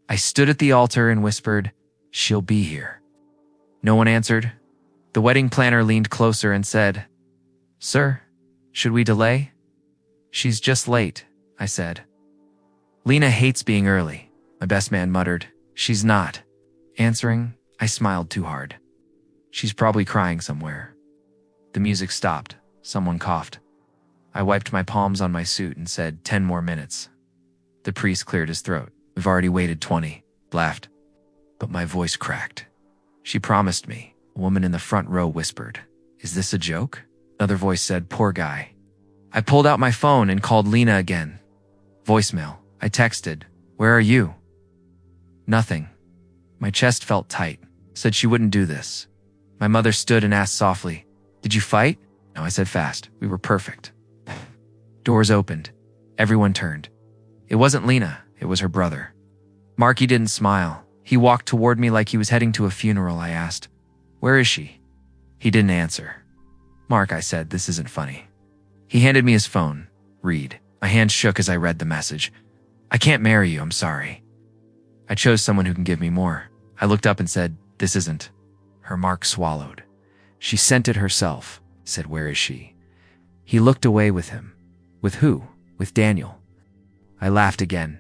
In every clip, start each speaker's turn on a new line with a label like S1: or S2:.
S1: I stood at the altar and whispered, "She'll be here." No one answered. The wedding planner leaned closer and said, "Sir, should we delay?" "She's just late," I said. "Lena hates being early," my best man muttered. "She's not." Answering, I smiled too hard. "She's probably crying somewhere." The music stopped. Someone coughed. I wiped my palms on my suit and said, 10 more minutes. The priest cleared his throat. "We've already waited 20, laughed. But my voice cracked. "She promised me," a woman in the front row whispered. "Is this a joke?" Another voice said, "Poor guy." I pulled out my phone and called Lena again. Voicemail. I texted, "Where are you?" Nothing. My chest felt tight. Said she wouldn't do this. My mother stood and asked softly, "Did you fight?" No, I said fast. "We were perfect." Doors opened. Everyone turned. It wasn't Lena. It was her brother. Marky didn't smile. He walked toward me like he was heading to a funeral. I asked, "Where is she?" He didn't answer. "Mark," I said, "this isn't funny." He handed me his phone. "Read." My hand shook as I read the message. "I can't marry you, I'm sorry. I chose someone who can give me more." I looked up and said, "This isn't." Her Mark swallowed. "She sent it herself," said, "Where is she?" He looked away with him. "With who?" "With Daniel." I laughed again.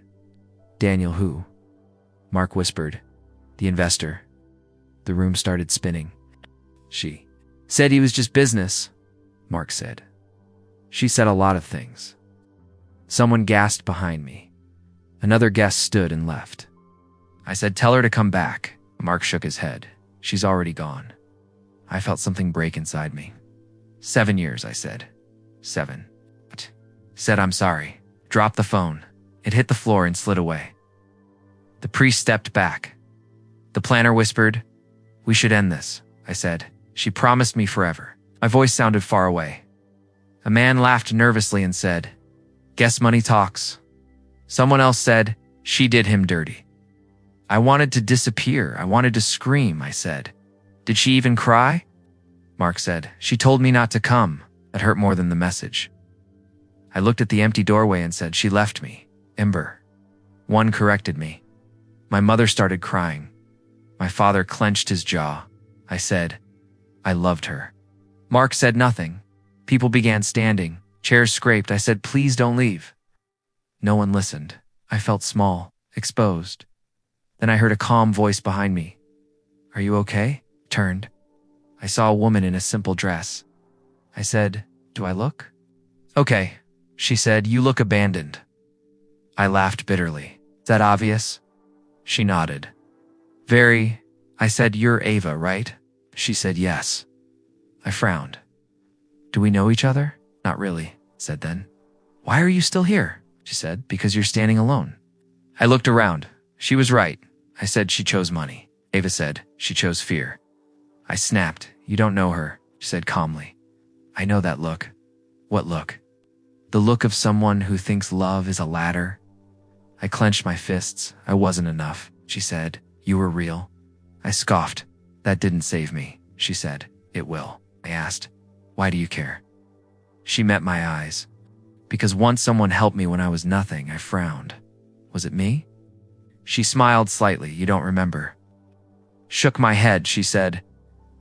S1: "Daniel who?" Mark whispered, "The investor." The room started spinning. "She said he was just business," Mark said. "She said a lot of things." Someone gasped behind me. Another guest stood and left. I said, "Tell her to come back." Mark shook his head. "She's already gone." I felt something break inside me. 7 years, I said. 7. Said, "I'm sorry." Dropped the phone. It hit the floor and slid away. The priest stepped back. The planner whispered, "We should end this," I said. "She promised me forever." My voice sounded far away. A man laughed nervously and said, "Guess money talks." Someone else said, "She did him dirty." I wanted to disappear. I wanted to scream, I said. "Did she even cry?" Mark said, "She told me not to come." That hurt more than the message. I looked at the empty doorway and said, "She left me." Ember. One corrected me. My mother started crying. My father clenched his jaw. I said, "I loved her." Mark said nothing. People began standing. Chairs scraped. I said, "Please don't leave." No one listened. I felt small, exposed. Then I heard a calm voice behind me. "Are you okay?" Turned. I saw a woman in a simple dress. I said, "Do I look?" "Okay." She said, "You look abandoned." I laughed bitterly. "Is that obvious?" She nodded. "Very." I said, "You're Ava, right?" She said, "Yes." I frowned. "Do we know each other?" "Not really," I said then. "Why are you still here?" She said, "Because you're standing alone." I looked around. She was right. I said she chose money. Ava said she chose fear. I snapped. "You don't know her," she said calmly. "I know that look." "What look?" "The look of someone who thinks love is a ladder." I clenched my fists. "I wasn't enough," she said. "You were real." I scoffed. "That didn't save me," she said. "It will." I asked, "Why do you care?" She met my eyes. "Because once someone helped me when I was nothing." I frowned. "Was it me?" She smiled slightly. "You don't remember." Shook my head. She said,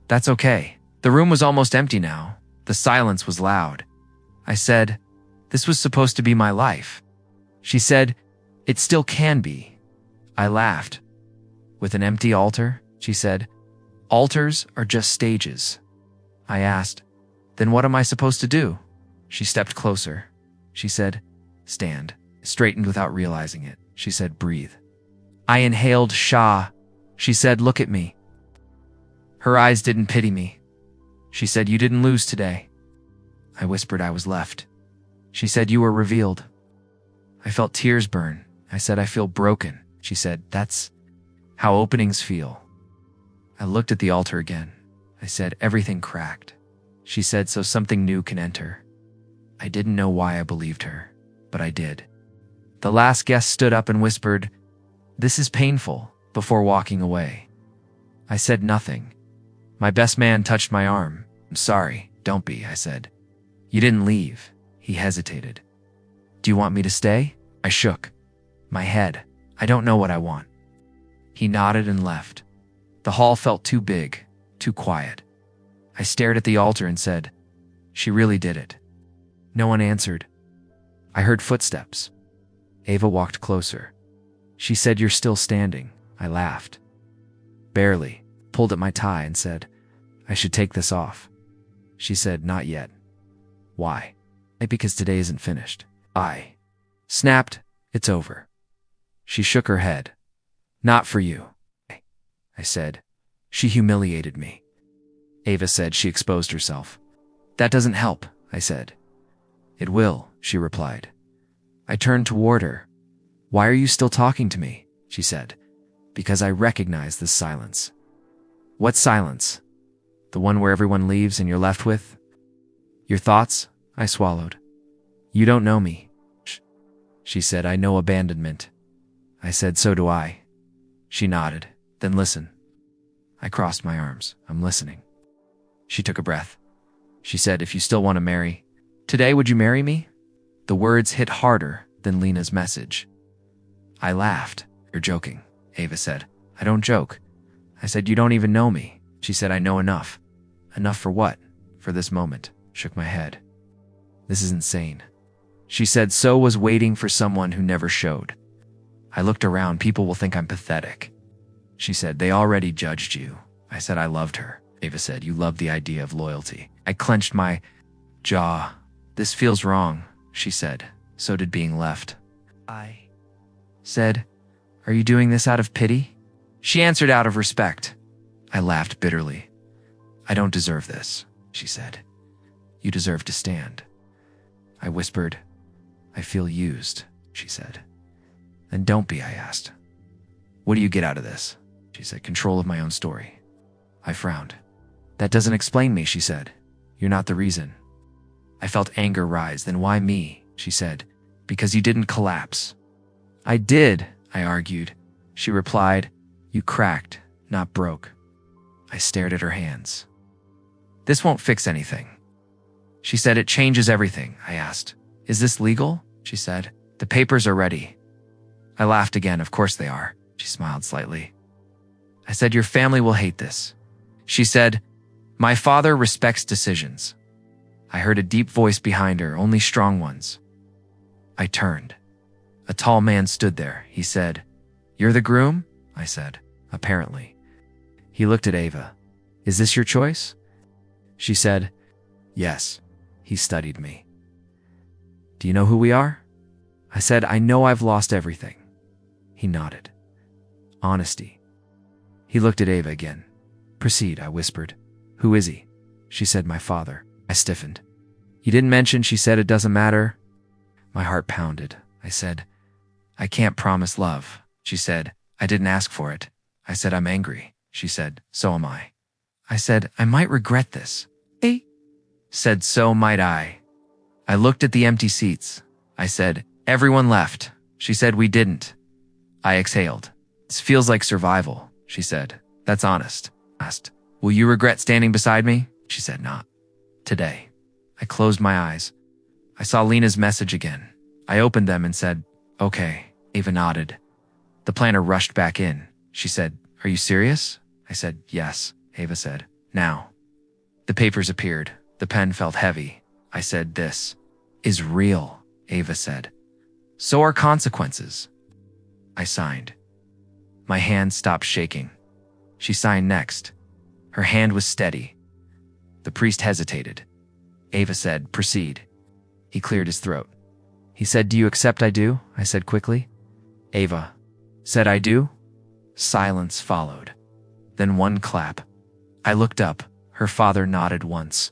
S1: "That's okay." The room was almost empty now. The silence was loud. I said, "This was supposed to be my life." She said, "It still can be." I laughed. "With an empty altar?" She said, "Altars are just stages." I asked, "Then what am I supposed to do?" She stepped closer. She said, "Stand." Straightened without realizing it. She said, "Breathe." I inhaled Shah. She said, "Look at me." Her eyes didn't pity me. She said, "You didn't lose today." I whispered I was left. She said, "You were revealed." I felt tears burn. I said, "I feel broken." She said, "That's how openings feel." I looked at the altar again. I said, "Everything cracked." She said, "So something new can enter." I didn't know why I believed her, but I did. The last guest stood up and whispered, "This is painful," before walking away. I said nothing. My best man touched my arm. "I'm sorry, don't be," I said. "You didn't leave." He hesitated. "Do you want me to stay?" I shook my head. "I don't know what I want." He nodded and left. The hall felt too big, too quiet. I stared at the altar and said, "She really did it." No one answered. I heard footsteps. Ava walked closer. She said, "You're still standing." I laughed. Barely, pulled at my tie and said, "I should take this off." She said, "Not yet." Why? Because today isn't finished. I snapped, "It's over." She shook her head. "Not for you." I said, "She humiliated me." Ava said she exposed herself. "That doesn't help," I said. "It will," she replied. I turned toward her. "Why are you still talking to me?" she said. "Because I recognize this silence." "What silence? The one where everyone leaves and you're left with?" "Your thoughts?" I swallowed. "You don't know me." She said, "I know abandonment." I said, "So do I." She nodded. "Then listen." I crossed my arms. "I'm listening." She took a breath. She said, "If you still want to marry, today would you marry me?" The words hit harder than Lena's message. I laughed. "You're joking," Ava said. "I don't joke." I said, "You don't even know me." She said, "I know enough." "Enough for what?" "For this moment." Shook my head. "This is insane." She said, "So was waiting for someone who never showed." I looked around. "People will think I'm pathetic." She said, "They already judged you." I said, "I loved her." Ava said, "You love the idea of loyalty." I clenched my jaw. "This feels wrong," she said. "So did being left." I said, "Are you doing this out of pity?" She answered, "Out of respect." I laughed bitterly. "I don't deserve this," she said. "You deserve to stand." I whispered, "I feel used," she said. "Then don't be," I asked. "What do you get out of this?" She said, "Control of my own story." I frowned. "That doesn't explain me," she said. "You're not the reason." I felt anger rise. "Then why me?" she said. "Because you didn't collapse." "I did," I argued. She replied, "You cracked, not broke." I stared at her hands. "This won't fix anything." She said, "It changes everything." I asked, "Is this legal?" She said, "The papers are ready." I laughed again. "Of course they are." She smiled slightly. I said, "Your family will hate this." She said, "My father respects decisions." I heard a deep voice behind her, "Only strong ones." I turned. A tall man stood there. He said, "You're the groom?" I said, "Apparently." He looked at Ava. "Is this your choice?" She said, "Yes." He studied me. "Do you know who we are?" I said, "I know I've lost everything." He nodded. "Honesty." He looked at Ava again. "Proceed," I whispered. "Who is he?" She said, "My father." I stiffened. "You didn't mention," she said. "It doesn't matter." My heart pounded. I said, "I can't promise love." She said, "I didn't ask for it." I said, "I'm angry." She said, "So am I." I said, "I might regret this." "Eh?" Said, "So might I." I looked at the empty seats. I said, "Everyone left." She said, "We didn't." I exhaled. "This feels like survival," she said. "That's honest." I asked, "Will you regret standing beside me?" She said, "Not today." I closed my eyes. I saw Lena's message again. I opened them and said, "Okay." Ava nodded. The planner rushed back in. She said, "Are you serious?" I said, "Yes." Ava said, "Now." The papers appeared. The pen felt heavy. I said, "This is real," Ava said. "So are consequences." I signed. My hand stopped shaking. She signed next. Her hand was steady. The priest hesitated. Ava said, "Proceed." He cleared his throat. He said, "Do you accept I do?" I said quickly. Ava said, "I do." Silence followed. Then one clap. I looked up. Her father nodded once.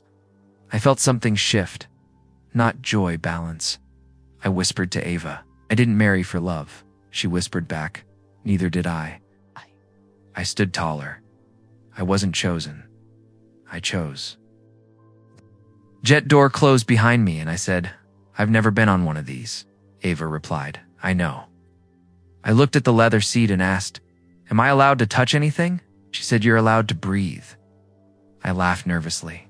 S1: I felt something shift. Not joy, balance. I whispered to Ava, "I didn't marry for love." She whispered back, "Neither did I." I stood taller. I wasn't chosen. I chose. Jet door closed behind me and I said, "I've never been on one of these." Ava replied, "I know." I looked at the leather seat and asked, "Am I allowed to touch anything?" She said, "You're allowed to breathe." I laughed nervously.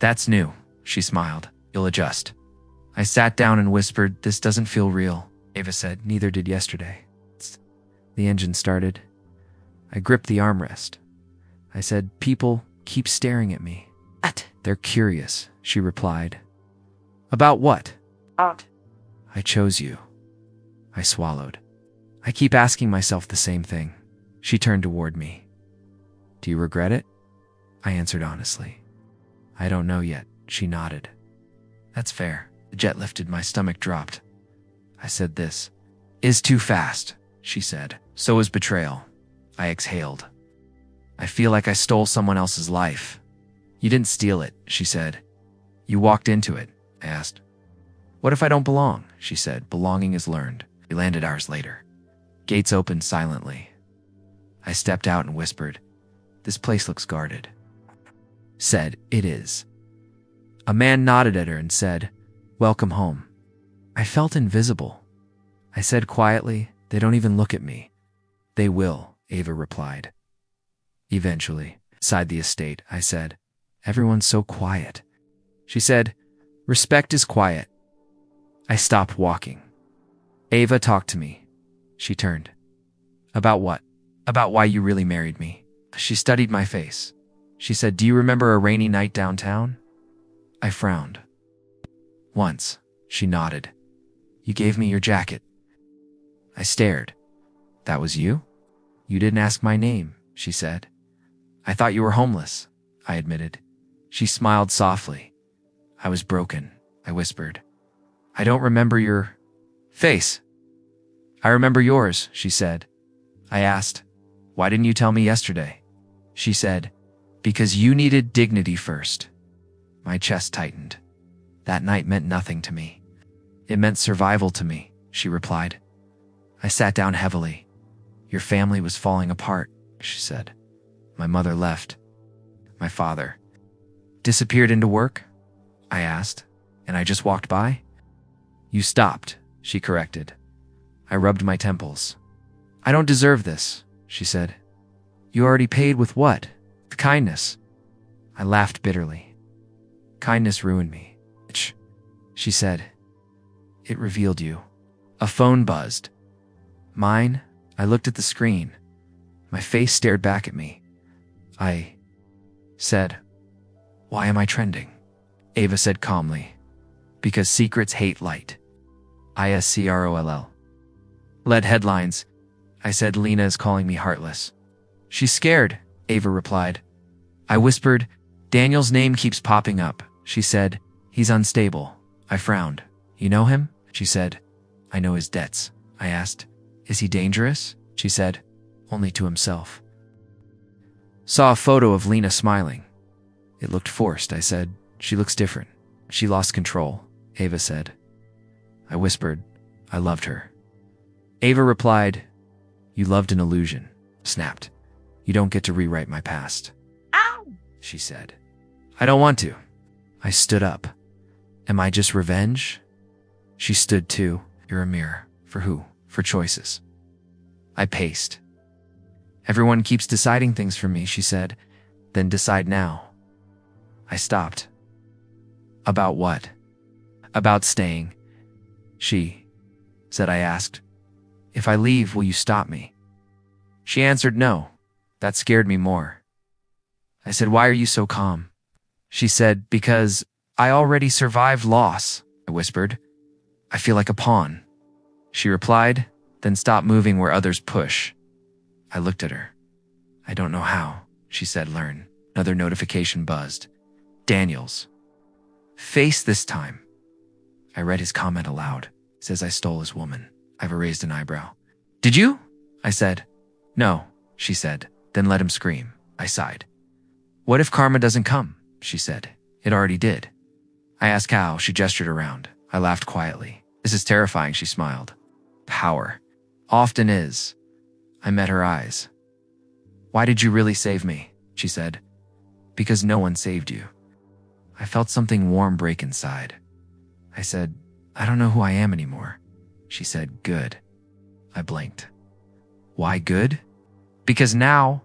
S1: "That's new," she smiled. "You'll adjust." I sat down and whispered, "This doesn't feel real." Ava said, "Neither did yesterday." The engine started. I gripped the armrest. I said, "People keep staring at me." "They're curious," she replied. "About what?" "I chose you." I swallowed. "I keep asking myself the same thing." She turned toward me. "Do you regret it?" I answered honestly. "I don't know yet," she nodded. "That's fair." The jet lifted, my stomach dropped. I said, "This is too fast," she said. "So is betrayal." I exhaled. "I feel like I stole someone else's life." "You didn't steal it," she said. "You walked into it," I asked. "What if I don't belong?" she said. "Belonging is learned." We landed hours later. Gates opened silently. I stepped out and whispered, "This place looks guarded." Said, "It is." A man nodded at her and said, "Welcome home." I felt invisible. I said quietly, "They don't even look at me." "They will," Ava replied. "Eventually," sighed the estate. I said, "Everyone's so quiet." She said, "Respect is quiet." I stopped walking. Ava talked to me. She turned. "About what?" "About why you really married me." She studied my face. She said, "Do you remember a rainy night downtown?" I frowned. "Once," she nodded. "You gave me your jacket." I stared. "That was you?" "You didn't ask my name," she said. "I thought you were homeless," I admitted. She smiled softly. "I was broken," I whispered. "I don't remember your face." "I remember yours," she said. I asked, "Why didn't you tell me yesterday?" She said, "Because you needed dignity first." My chest tightened. That night meant nothing to me. "It meant survival to me," she replied. I sat down heavily. "Your family was falling apart," she said. "My mother left. My father disappeared into work?" I asked, "and I just walked by?" "You stopped," she corrected. I rubbed my temples. "I don't deserve this," she said. "You already paid with what?" "Kindness." I laughed bitterly. "Kindness ruined me," she said. "It revealed you." A phone buzzed. "Mine?" I looked at the screen. My face stared back at me. I said, "Why am I trending?" Ava said calmly, "Because secrets hate light." ISCROLL. Led headlines. I said, "Lena is calling me heartless." "She's scared," Ava replied. I whispered, "Daniel's name keeps popping up." She said, "He's unstable." I frowned. "You know him?" She said, "I know his debts." I asked, "Is he dangerous?" She said, "Only to himself." Saw a photo of Lena smiling. It looked forced. I said, "She looks different." "She lost control," Ava said. I whispered, "I loved her." Ava replied, "You loved an illusion." Snapped. "You don't get to rewrite my past." "Ow!" she said. "I don't want to." I stood up. "Am I just revenge?" She stood too. "You're a mirror." "For who?" "For choices." I paced. "Everyone keeps deciding things for me," she said. "Then decide now." I stopped. "About what?" "About staying." She said. I asked, "If I leave, will you stop me?" She answered, "No." That scared me more. I said, "Why are you so calm?" She said, "Because I already survived loss." I whispered, "I feel like a pawn." She replied, "Then stop moving where others push." I looked at her. "I don't know how," she said. "Learn." Another notification buzzed. "Daniel's face this time." I read his comment aloud. "Says I stole his woman." I've raised an eyebrow. "Did you?" I said. "No," she said. "Then let him scream." I sighed. "What if karma doesn't come?" she said. "It already did." I asked how. She gestured around. I laughed quietly. "This is terrifying," she smiled. "Power often is." I met her eyes. "Why did you really save me?" she said. "Because no one saved you." I felt something warm break inside. I said, "I don't know who I am anymore." She said, "Good." I blinked. "Why good?" "Because now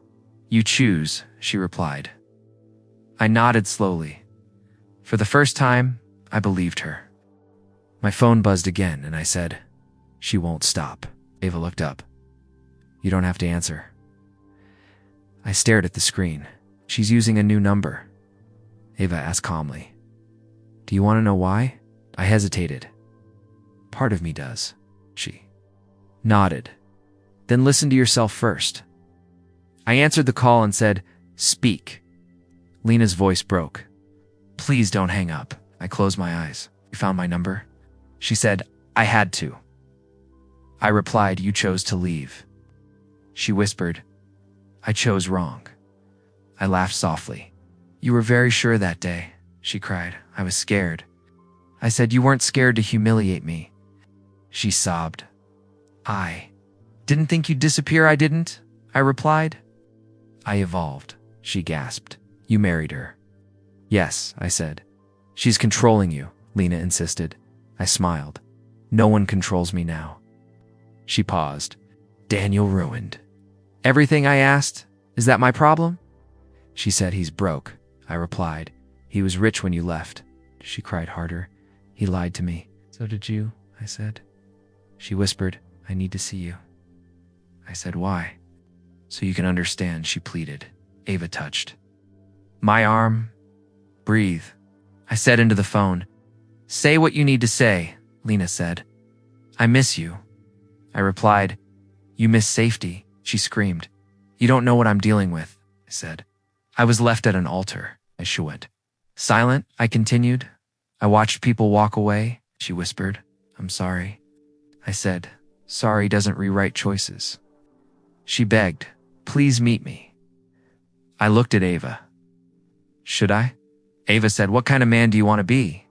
S1: you choose," she replied. I nodded slowly. For the first time, I believed her. My phone buzzed again, and I said, "She won't stop." Ava looked up. "You don't have to answer." I stared at the screen. She's using a new number. Ava asked calmly. Do you want to know why? I hesitated. Part of me does. She nodded. Then listen to yourself first. I answered the call and said, Speak. Lena's voice broke. Please don't hang up. I closed my eyes. You found my number? She said, I had to. I replied, You chose to leave. She whispered, I chose wrong. I laughed softly. You were very sure that day, she cried. I was scared. I said, You weren't scared to humiliate me. She sobbed. I didn't think you'd disappear, I didn't, I replied. I evolved, she gasped. You married her. Yes, I said. She's controlling you, Lena insisted. I smiled. No one controls me now. She paused. Daniel ruined everything, I asked. Is that my problem? She said, He's broke, I replied. He was rich when you left. She cried harder. He lied to me. So did you, I said. She whispered, I need to see you. I said, Why? So you can understand, she pleaded. Ava touched my arm. Breathe, I said into the phone. Say what you need to say, Lena said. I miss you. I replied. You miss safety, she screamed. You don't know what I'm dealing with, I said. I was left at an altar, she went. Silent, I continued. I watched people walk away, she whispered. I'm sorry. I said, Sorry doesn't rewrite choices. She begged, Please meet me. I looked at Ava. Should I? Ava said, What kind of man do you want to be?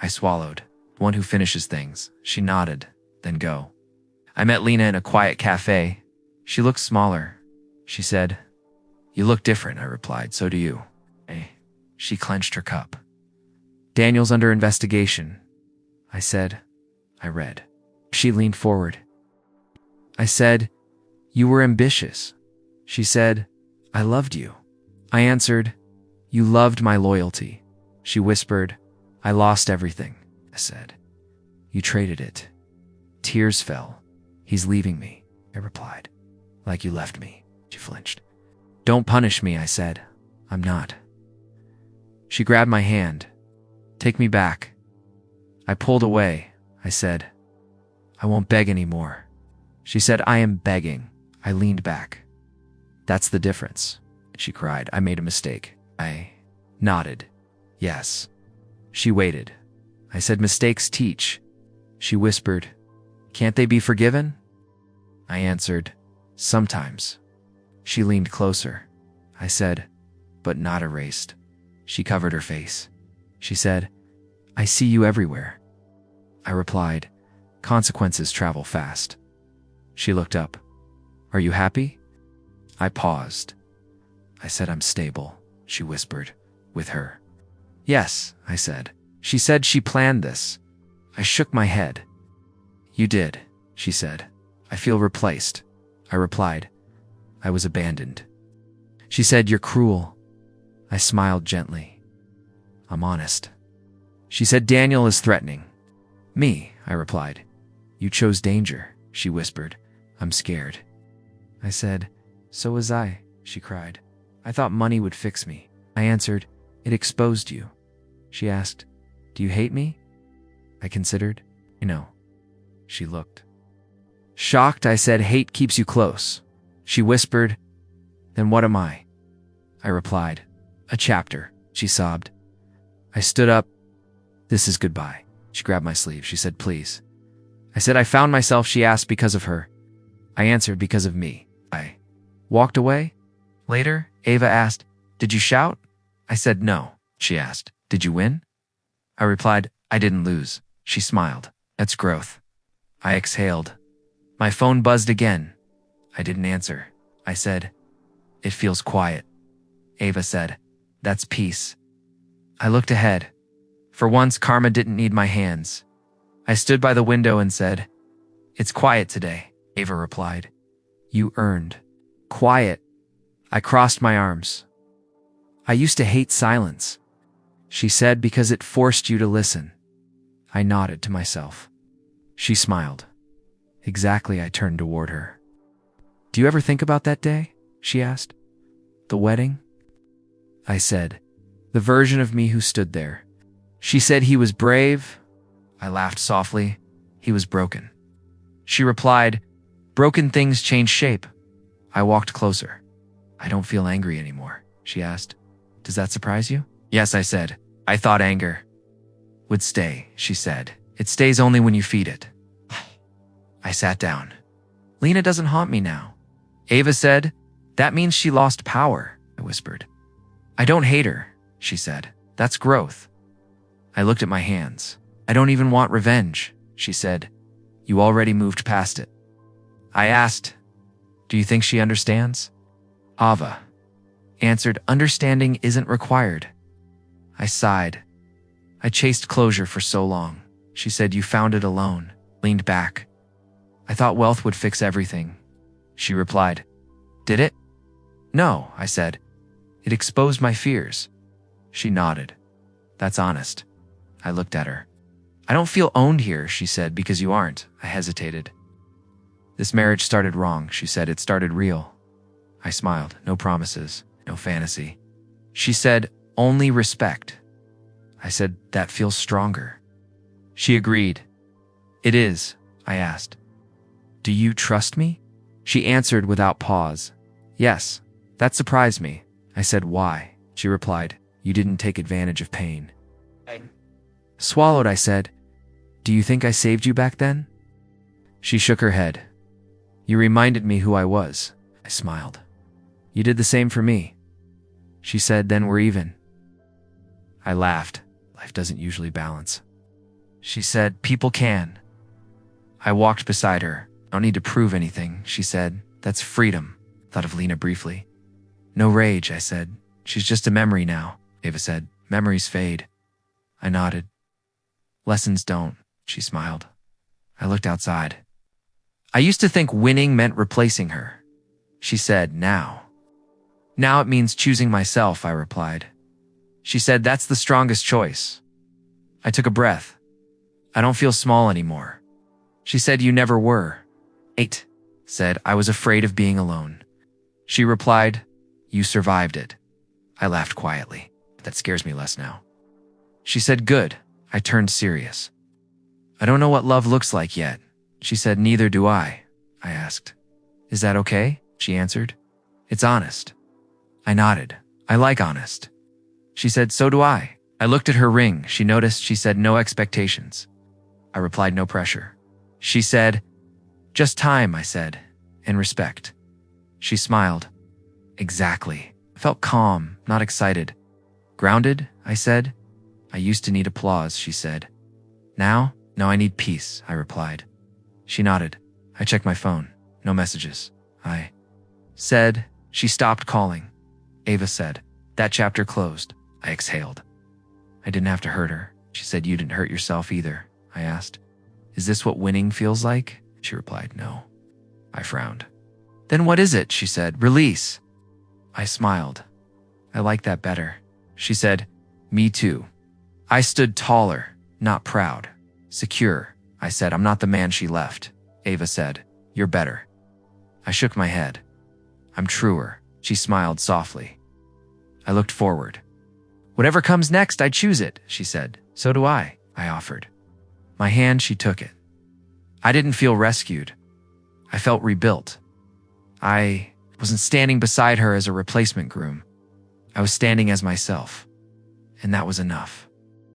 S1: I swallowed. One who finishes things. She nodded. Then go. I met Lena in a quiet cafe. She looked smaller. She said, You look different, I replied. So do you. She clenched her cup. Daniel's under investigation, I said. I read. She leaned forward. I said, You were ambitious. She said, I loved you. I answered, You loved my loyalty. She whispered, I lost everything. I said, You traded it. Tears fell. He's leaving me, I replied. Like you left me, she flinched. Don't punish me, I said. I'm not. She grabbed my hand. Take me back. I pulled away. I said, I won't beg anymore. She said, I am begging. I leaned back. That's the difference, she cried. I made a mistake. I nodded. Yes. She waited. I said, Mistakes teach. She whispered, Can't they be forgiven? I answered, Sometimes. She leaned closer. I said, But not erased. She covered her face. She said, I see you everywhere. I replied, Consequences travel fast. She looked up. Are you happy? I paused. I said, I'm stable, she whispered, with her. Yes, I said. She said she planned this. I shook my head. You did, she said. I feel replaced. I replied. I was abandoned. She said, You're cruel. I smiled gently. I'm honest. She said, Daniel is threatening. Me, I replied. You chose danger, she whispered. I'm scared. I said, So was I, she cried. I thought money would fix me. I answered, It exposed you. She asked, Do you hate me? I considered. No. She looked. Shocked, I said, Hate keeps you close. She whispered, Then what am I? I replied, A chapter, she sobbed. I stood up. This is goodbye. She grabbed my sleeve. She said, Please. I said, I found myself, she asked, because of her. I answered, Because of me. I walked away. Later, Ava asked, Did you shout? I said, No. She asked, Did you win? I replied, I didn't lose. She smiled. That's growth. I exhaled. My phone buzzed again. I didn't answer. I said, It feels quiet. Ava said, That's peace. I looked ahead. For once, karma didn't need my hands. I stood by the window and said, It's quiet today, Ava replied. You earned quiet. I crossed my arms. I used to hate silence, she said, because it forced you to listen. I nodded to myself. She smiled. Exactly, I turned toward her. Do you ever think about that day? She asked. The wedding? I said. The version of me who stood there. She said he was brave. I laughed softly. He was broken. She replied, broken things change shape. I walked closer. I don't feel angry anymore, she asked. Does that surprise you? Yes, I said. I thought anger would stay, she said. It stays only when you feed it. I sat down. Lena doesn't haunt me now. Ava said, that means she lost power, I whispered. I don't hate her, she said. That's growth. I looked at my hands. I don't even want revenge, she said. You already moved past it. I asked, do you think she understands? Ava answered, understanding isn't required. I sighed. I chased closure for so long. She said, you found it alone, leaned back. I thought wealth would fix everything. She replied, did it? No, I said. It exposed my fears. She nodded. That's honest. I looked at her. I don't feel owned here, she said, because you aren't. I hesitated. This marriage started wrong, she said. It started real. I smiled. No promises, no fantasy. She said, only respect. I said, that feels stronger. She agreed. It is, I asked. Do you trust me? She answered without pause. Yes. That surprised me. I said, why? She replied, you didn't take advantage of pain. Swallowed, I said. Do you think I saved you back then? She shook her head. You reminded me who I was. I smiled. You did the same for me. She said, then we're even. I laughed. Life doesn't usually balance. She said, people can. I walked beside her. I don't need to prove anything, she said. That's freedom. Thought of Lena briefly. No rage, I said. She's just a memory now, Ava said. Memories fade. I nodded. Lessons don't, she smiled. I looked outside. I used to think winning meant replacing her. She said, now. Now it means choosing myself, I replied. She said, that's the strongest choice. I took a breath. I don't feel small anymore. She said, you never were. 8. Said, I was afraid of being alone. She replied, you survived it. I laughed quietly. That scares me less now. She said, good. I turned serious. I don't know what love looks like yet. She said, neither do I. I asked, is that okay? She answered, it's honest. I nodded. I like honest. She said, so do I. I looked at her ring. She noticed. She said, no expectations. I replied, no pressure. She said, just time, I said, and respect. She smiled. Exactly. I felt calm, not excited. Grounded, I said. I used to need applause, she said. Now I need peace, I replied. She nodded. I checked my phone. No messages. I said. She stopped calling. Ava said, that chapter closed. I exhaled. I didn't have to hurt her. She said, you didn't hurt yourself either. I asked, is this what winning feels like? She replied, no. I frowned. Then what is it? She said, release. I smiled. I like that better. She said, me too. I stood taller, not proud. Secure. I said, I'm not the man she left. Ava said, you're better. I shook my head. I'm truer. She smiled softly. I looked forward. Whatever comes next, I choose it, she said. So do I offered. My hand, she took it. I didn't feel rescued. I felt rebuilt. I wasn't standing beside her as a replacement groom. I was standing as myself. And that was enough.